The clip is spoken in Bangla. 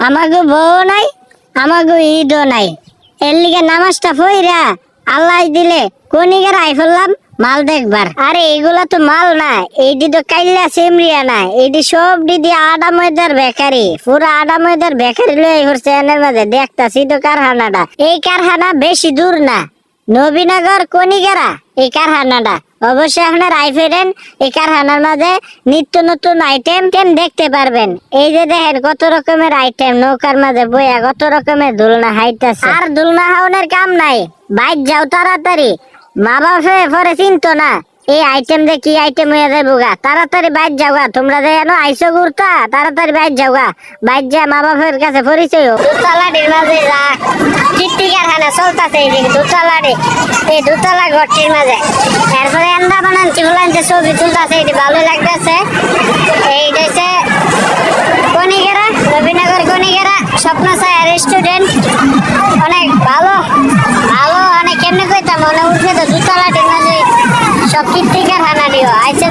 আমাগো বউ নাই, আমাগো ঈদও নাই। এর লিগে নামাজটা পইরা আল্লাহ দিলে কনিগার আই ফেললাম মাল দেখবার। আরে এগুলা তো মাল না, এইটি তো কাইল্লা সেমরিয়া না, এইটি সব দিদি আডা ময়দার বেকারি, পুরা আডা ময়দার বেকারি লই হচ্ছে এনের মাঝে দেখতাছি তো কারখানাটা। এই কারখানা বেশি দূর না, নবীনগর কনিগারা এই কারখানাটা। অবশ্যই আপনার আইফেরেন এই কারখানার মাঝে নিত্য নতুন আইটেম দেখতে পারবেন। এই যে দেখেন কত রকমের আইটেম নৌকার মাঝে বইয়া কত রকমের দুলনা হাইতাছে। আর দুলনা হাওনের কাম নাই, বাইক যাও তাড়াতাড়ি। মা বাপে পরে চিনতো না এই আইটেম দিয়ে কি আইটেম হয়ে যাবো গা। তাড়াতাড়ি বাইক যাও গা, তোমরা যে এনো আইসো ঘুরতা, তাড়াতাড়ি বাইক যাও গা। বাইক যা মা বাপের কাছে পরিচয় হোক। দুতলাটির মাঝে যা কীর্তি কারখানা চলতেছে, এইদিকে দুতলাটি, এই দুতলা ঘরটির মাঝে। এরপরে এন্দা বানানছি ফুলানছে ছবি তুলতেছে, এটি ভালো লাগতেছে। এই দেশে কনিগেরা, নবীনগর কনিগেরা স্বপ্ন ছায়া রেস্টুরেন্ট অনেক ভালো ভালো। অনেক কেমনে কইতাম মনে উঠবে তো দুতলাটির মাঝে সব কীর্তি কারখানা দিও আইসে।